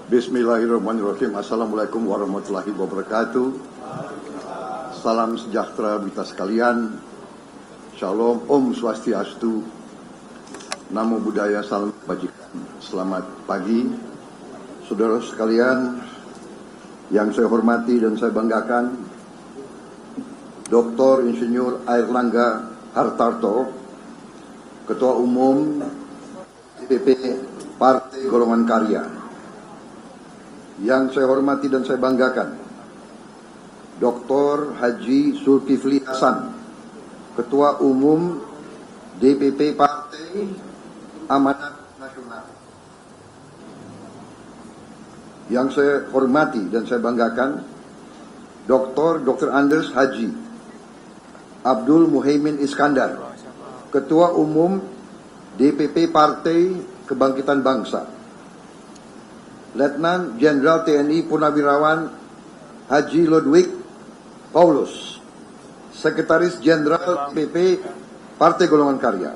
Bismillahirrahmanirrahim. Assalamualaikum warahmatullahi wabarakatuh. Salam sejahtera kita sekalian. Shalom, Om Swastiastu, Namo Buddhaya, salam kebajikan. Selamat pagi, saudara sekalian yang saya hormati dan saya banggakan, Dr. Insinyur Airlangga Hartarto, Ketua Umum DPP Partai Golongan Karya. Yang saya hormati dan saya banggakan, Dr. Haji Zulkifli Hasan, Ketua Umum DPP Partai Amanat Nasional. Yang saya hormati dan saya banggakan, Dr. Anders Haji Abdul Muhaimin Iskandar, Ketua Umum DPP Partai Kebangkitan Bangsa. Letnan Jenderal TNI Purnawirawan Haji Ludwig Paulus, Sekretaris Jenderal DPP Partai Golongan Karya.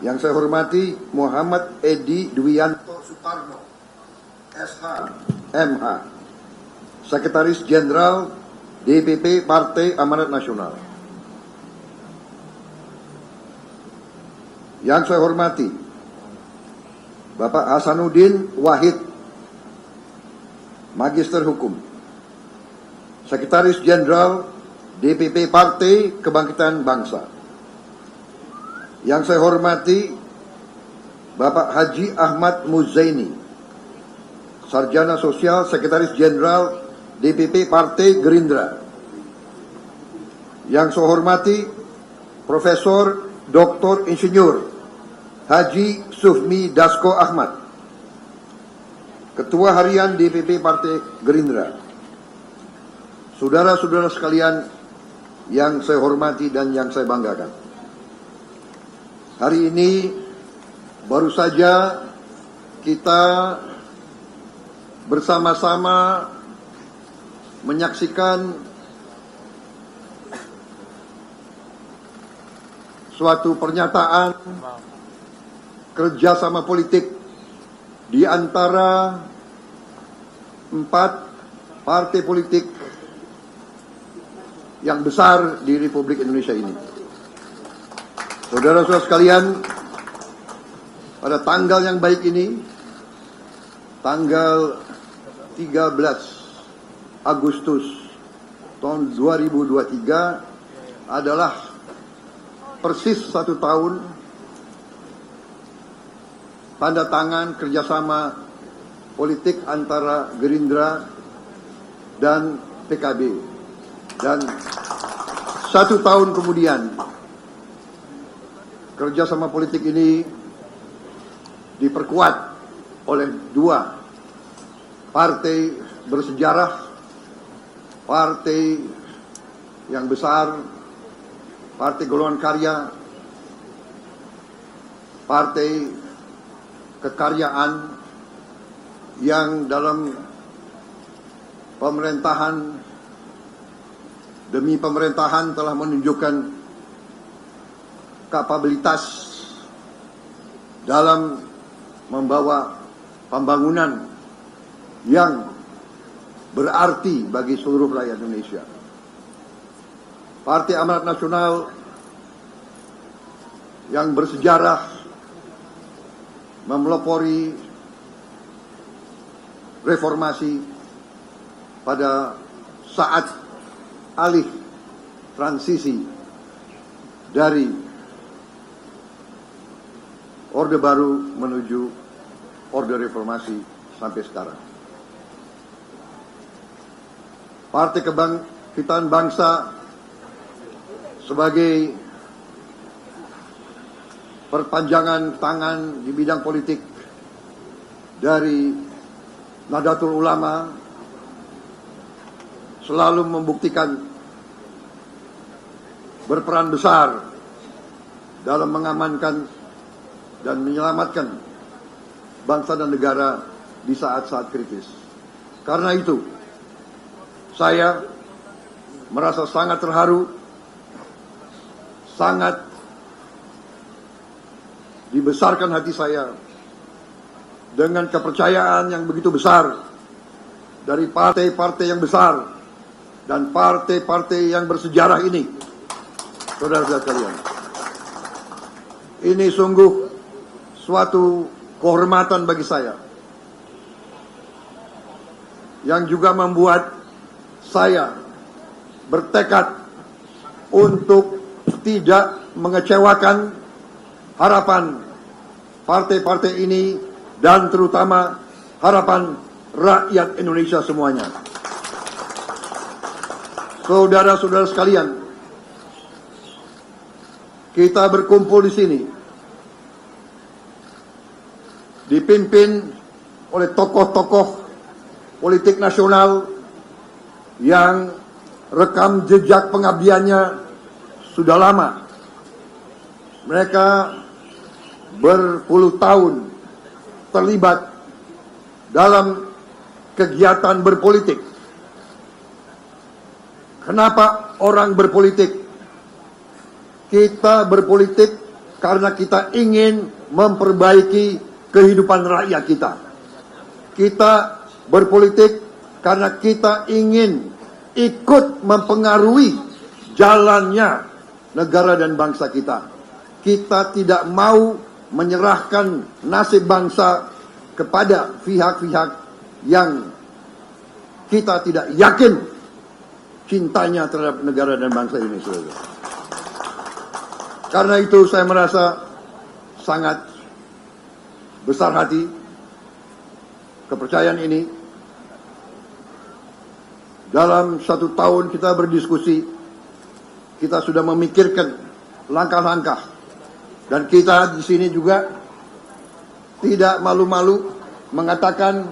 Yang saya hormati Muhammad Edi Dwianto Suparno, SH, MH, Sekretaris Jenderal DPP Partai Amanat Nasional. Yang saya hormati Bapak Hasanuddin Wahid, Magister Hukum, Sekretaris Jenderal DPP Partai Kebangkitan Bangsa. Yang saya hormati Bapak Haji Ahmad Muzaini, Sarjana Sosial, Sekretaris Jenderal DPP Partai Gerindra. Yang saya hormati Profesor Dr. Insinyur Haji Sufmi Dasko Ahmad, Ketua Harian DPP Partai Gerindra. Saudara-saudara sekalian yang saya hormati dan yang saya banggakan, hari ini baru saja kita bersama-sama menyaksikan suatu pernyataan kerjasama politik di antara 4 partai politik yang besar di Republik Indonesia ini. Saudara-saudara sekalian, pada tanggal yang baik ini, tanggal 13 Agustus tahun 2023 adalah persis 1 tahun tanda tangan kerjasama politik antara Gerindra dan PKB. Dan 1 tahun kemudian kerjasama politik ini diperkuat oleh 2 partai bersejarah, partai yang besar, Partai Golongan Karya, Partai Kekaryaan, yang dalam pemerintahan demi pemerintahan telah menunjukkan kapabilitas dalam membawa pembangunan yang berarti bagi seluruh rakyat Indonesia. Partai Amanat Nasional yang bersejarah memelopori reformasi pada saat alih transisi dari Orde Baru menuju Orde Reformasi sampai sekarang. Partai Kebangkitan Bangsa sebagai perpanjangan tangan di bidang politik dari Nahdlatul Ulama selalu membuktikan berperan besar dalam mengamankan dan menyelamatkan bangsa dan negara di saat-saat kritis. Karena itu, saya merasa sangat terharu, sangat dibesarkan hati saya dengan kepercayaan yang begitu besar dari partai-partai yang besar dan partai-partai yang bersejarah ini, saudara-saudara sekalian, ini sungguh suatu kehormatan bagi saya, yang juga membuat saya bertekad untuk tidak mengecewakan harapan partai-partai ini dan terutama harapan rakyat Indonesia semuanya. Saudara-saudara sekalian, kita berkumpul di sini dipimpin oleh tokoh-tokoh politik nasional yang rekam jejak pengabdiannya sudah lama. Mereka berpuluh tahun terlibat dalam kegiatan berpolitik. Kenapa orang berpolitik? Kita berpolitik karena kita ingin memperbaiki kehidupan rakyat kita. Kita berpolitik karena kita ingin ikut mempengaruhi jalannya negara dan bangsa kita. Kita tidak mau menyerahkan nasib bangsa kepada pihak-pihak yang kita tidak yakin cintanya terhadap negara dan bangsa ini. Karena itu saya merasa sangat besar hati kepercayaan ini. Dalam 1 tahun kita berdiskusi, kita sudah memikirkan langkah-langkah, dan kita di sini juga tidak malu-malu mengatakan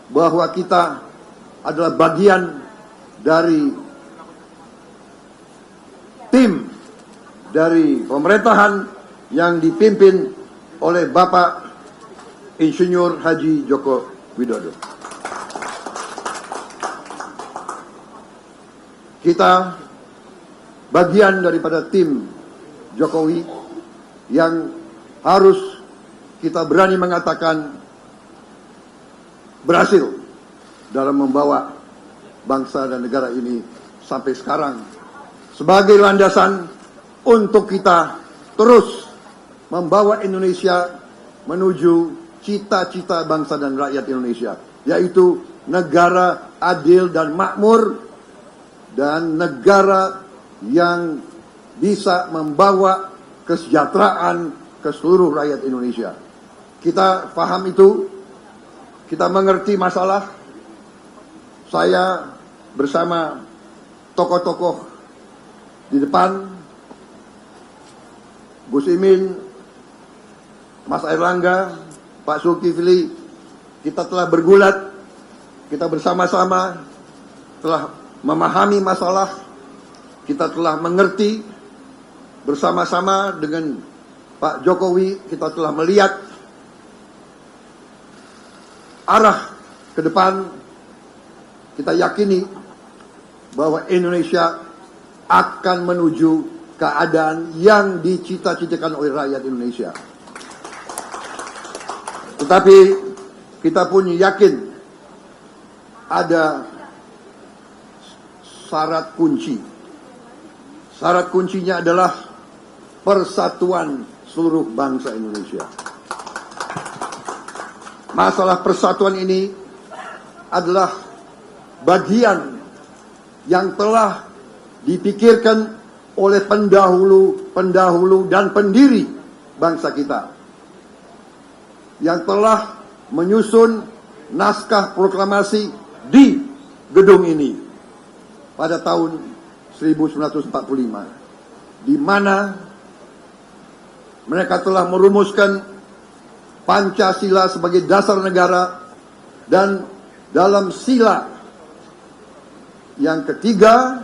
bahwa kita adalah bagian dari tim dari pemerintahan yang dipimpin oleh Bapak Insinyur Haji Joko Widodo. Kita bagian daripada tim Jokowi yang harus kita berani mengatakan berhasil dalam membawa bangsa dan negara ini sampai sekarang sebagai landasan untuk kita terus membawa Indonesia menuju cita-cita bangsa dan rakyat Indonesia, yaitu negara adil dan makmur dan negara yang bisa membawa kesejahteraan ke seluruh rakyat Indonesia. Kita paham itu, kita mengerti masalah. Saya bersama tokoh-tokoh di depan, Gus Imin, Mas Airlangga, Pak Zulkifli, kita telah bergulat, kita bersama-sama telah memahami masalah, kita telah mengerti bersama-sama dengan Pak Jokowi, kita telah melihat arah ke depan. Kita yakini bahwa Indonesia akan menuju keadaan yang dicita-citakan oleh rakyat Indonesia. Tetapi kita pun yakin ada syarat kunci. Syarat kuncinya adalah persatuan seluruh bangsa Indonesia. Masalah persatuan ini adalah bagian yang telah dipikirkan oleh pendahulu dan pendiri bangsa kita, yang telah menyusun naskah proklamasi di gedung ini pada tahun 1945, di mana mereka telah merumuskan Pancasila sebagai dasar negara, dan dalam sila yang ketiga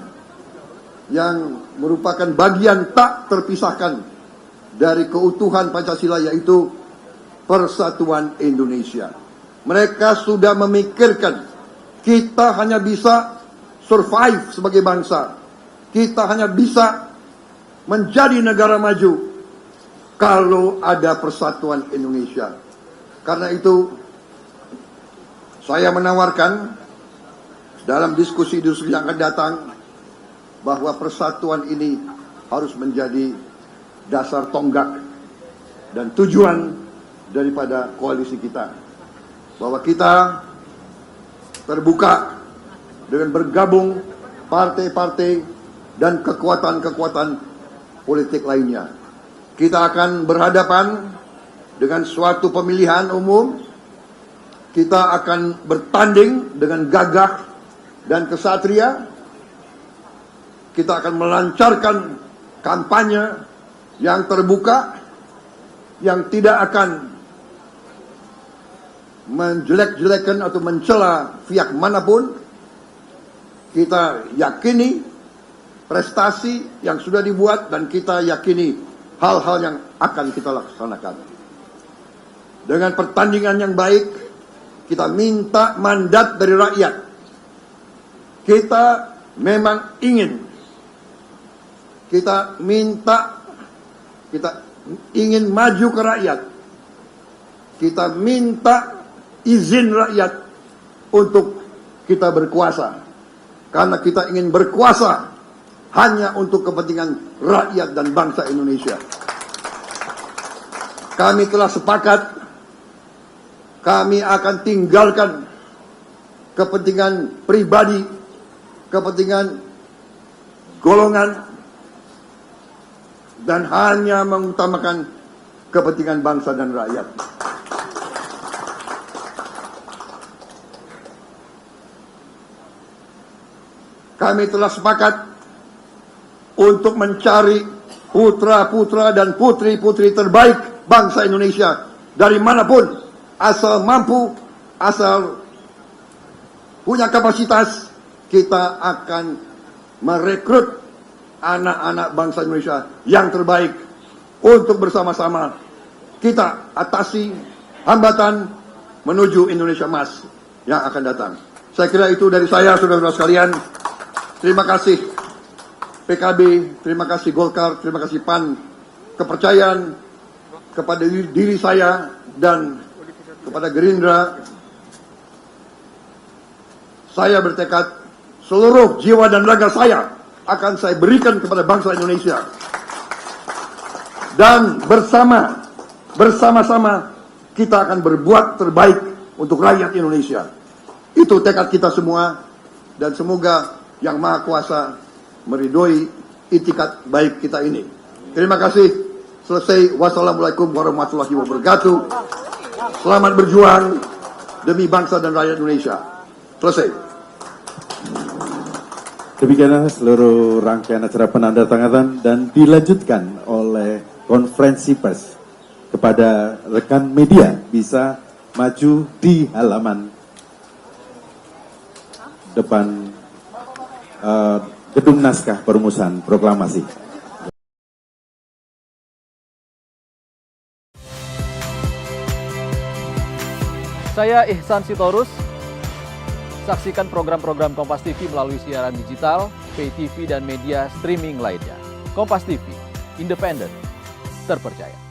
yang merupakan bagian tak terpisahkan dari keutuhan Pancasila, yaitu persatuan Indonesia. Mereka sudah memikirkan kita hanya bisa survive sebagai bangsa, kita hanya bisa menjadi negara maju kalau ada persatuan Indonesia. Karena itu Saya menawarkan dalam diskusi-diskusi yang akan datang bahwa persatuan ini harus menjadi dasar tonggak dan tujuan daripada koalisi kita. Bahwa kita terbuka dengan bergabung partai-partai dan kekuatan-kekuatan politik lainnya. Kita akan berhadapan dengan suatu pemilihan umum. Kita akan bertanding dengan gagah dan kesatria. Kita akan melancarkan kampanye yang terbuka, yang tidak akan menjelek-jelekan atau mencela pihak manapun. Kita yakini prestasi yang sudah dibuat dan kita yakini hal-hal yang akan kita laksanakan. Dengan pertandingan yang baik, kita minta mandat dari rakyat. Kita memang ingin, kita ingin maju ke rakyat. Kita minta izin rakyat untuk kita berkuasa. Karena kita ingin berkuasa hanya untuk kepentingan rakyat dan bangsa Indonesia. Kami telah sepakat, kami akan tinggalkan kepentingan pribadi, kepentingan golongan, dan hanya mengutamakan kepentingan bangsa dan rakyat. Kami telah sepakat untuk mencari putra-putra dan putri-putri terbaik bangsa Indonesia dari manapun, asal mampu, asal punya kapasitas. Kita akan merekrut anak-anak bangsa Indonesia yang terbaik untuk bersama-sama kita atasi hambatan menuju Indonesia Emas yang akan datang. Saya kira itu dari saya, saudara-saudara sekalian. Terima kasih PKB, terima kasih Golkar, terima kasih PAN, kepercayaan kepada diri saya dan kepada Gerindra. Saya bertekad seluruh jiwa dan raga saya akan saya berikan kepada bangsa Indonesia. Dan bersama-sama kita akan berbuat terbaik untuk rakyat Indonesia. Itu tekad kita semua, dan semoga Yang Maha Kuasa meridhoi itikat baik kita ini. Terima kasih. Selesai. Wassalamualaikum warahmatullahi wabarakatuh. Selamat berjuang demi bangsa dan rakyat Indonesia. Selesai. Demikianlah seluruh rangkaian acara penandatanganan dan dilanjutkan oleh konferensi pers. Kepada rekan media bisa maju di halaman depan gedung naskah perumusan proklamasi. Saya Ihsan Sitorus. Saksikan program-program Kompas TV melalui siaran digital, pay TV, dan media streaming lainnya. Kompas TV, independen, terpercaya.